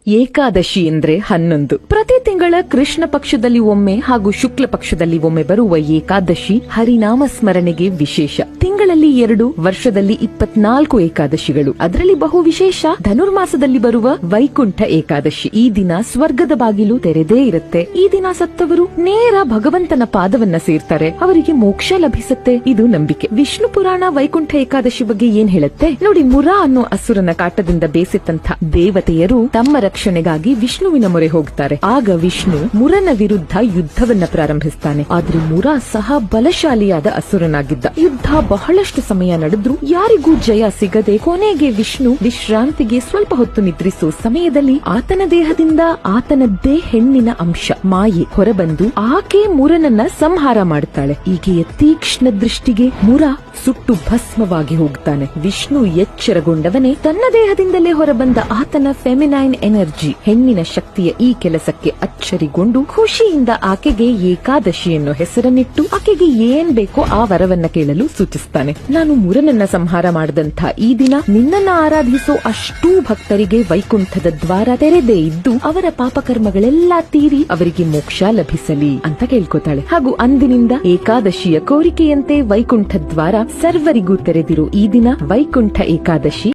ಏಕಾದಶಿ ಎಂದ್ರೆ 11. ಪ್ರತಿ ತಿಂಗಳ ಕೃಷ್ಣ ಪಕ್ಷದಲ್ಲಿ ಒಮ್ಮೆ ಹಾಗೂ ಶುಕ್ಲ ಪಕ್ಷದಲ್ಲಿ ಒಮ್ಮೆ ಬರುವ ಏಕಾದಶಿ ಹರಿನಾಮ ಸ್ಮರಣೆಗೆ ವಿಶೇಷ. ತಿಂಗಳಲ್ಲಿ 2, ವರ್ಷದಲ್ಲಿ 24 ಏಕಾದಶಿಗಳು. ಅದರಲ್ಲಿ ಬಹು ವಿಶೇಷ ಧನುರ್ಮಾಸದಲ್ಲಿ ಬರುವ ವೈಕುಂಠ ಏಕಾದಶಿ. ಈ ದಿನ ಸ್ವರ್ಗದ ಬಾಗಿಲು ತೆರೆದೇ ಇರುತ್ತೆ. ಈ ದಿನ ಸತ್ತವರು ನೇರ ಭಗವಂತನ ಪಾದವನ್ನ ಸೇರ್ತಾರೆ, ಅವರಿಗೆ ಮೋಕ್ಷ ಲಭಿಸುತ್ತೆ. ಇದು ನಂಬಿಕೆ. ವಿಷ್ಣು ಪುರಾಣ ವೈಕುಂಠ ಏಕಾದಶಿ ಬಗ್ಗೆ ಏನ್ ಹೇಳುತ್ತೆ ನೋಡಿ. ಮುರ ಅನ್ನೋ ಅಸುರನ ಕಾಟದಿಂದ ಬೇಸಿತ್ತಂತ ದೇವತೆಯರು ತಮ್ಮ ರಕ್ಷಣೆಗಾಗಿ ವಿಷ್ಣುವಿನ ಮೊರೆ ಹೋಗ್ತಾರೆ. ಆಗ ವಿಷ್ಣು ಮುರನ ವಿರುದ್ಧ ಯುದ್ಧವನ್ನ ಪ್ರಾರಂಭಿಸ್ತಾನೆ. ಆದ್ರೆ ಮುರ ಸಹ ಬಲಶಾಲಿಯಾದ ಅಸುರನಾಗಿದ್ದ. ಯುದ್ಧ ಬಹಳಷ್ಟು ಸಮಯ ನಡೆದ್ರು ಯಾರಿಗೂ ಜಯ ಸಿಗದೆ ಕೊನೆಗೆ ವಿಷ್ಣು ವಿಶ್ರಾಂತಿಗೆ ಸ್ವಲ್ಪ ಹೊತ್ತು ನಿದ್ರಿಸೋ ಸಮಯದಲ್ಲಿ ಆತನ ದೇಹದಿಂದ ಆತನದ್ದೇ ಹೆಣ್ಣಿನ ಅಂಶ ಮಾಯೆ ಹೊರಬಂದು ಆಕೆ ಮುರನನ್ನ ಸಂಹಾರ ಮಾಡುತ್ತಾಳೆ. ಈಕೆಯ ತೀಕ್ಷ್ಣ ದೃಷ್ಟಿಗೆ ಮುರ ಸುಟ್ಟು ಭಸ್ಮವಾಗಿ ಹೋಗ್ತಾನೆ. ವಿಷ್ಣು ಎಚ್ಚರಗೊಂಡವನೇ ತನ್ನ ದೇಹದಿಂದಲೇ ಹೊರಬಂದ ಆತನ ಫೆಮಿನೈನ್ ಎನರ್ಜಿ ಹೆಣ್ಣಿನ ಶಕ್ತಿಯ ಈ ಕೆಲಸಕ್ಕೆ ಅಚ್ಚರಿಗೊಂಡು ಖುಷಿಯಿಂದ ಆಕೆಗೆ ಏಕಾದಶಿ ಎನ್ನೋ ಹೆಸರನ್ನಿಟ್ಟು ಆಕೆಗೆ ಏನ್ ಬೇಕೋ ಆ ವರವನ್ನ ಕೇಳಲು ಸೂಚಿಸ್ತಾನೆ. ನಾನು ಮುರನನ್ನ ಸಂಹಾರ ಮಾಡಿದಂಥ ಈ ದಿನ ನಿನ್ನನ್ನ ಆರಾಧಿಸೋ ಅಷ್ಟೂ ಭಕ್ತರಿಗೆ ವೈಕುಂಠದ ದ್ವಾರ ತೆರೆದೇ ಇದ್ದು ಅವರ ಪಾಪಕರ್ಮಗಳೆಲ್ಲಾ ತೀರಿ ಅವರಿಗೆ ಮೋಕ್ಷ ಲಭಿಸಲಿ ಅಂತ ಕೇಳ್ಕೊತಾಳೆ. ಹಾಗೂ ಅಂದಿನಿಂದ ಏಕಾದಶಿಯ ಕೋರಿಕೆಯಂತೆ ವೈಕುಂಠ ದ್ವಾರ ಸರ್ವರಿಗೂ ತೆರೆದಿರೋ ಈ ದಿನ ವೈಕುಂಠ ಏಕಾದಶಿ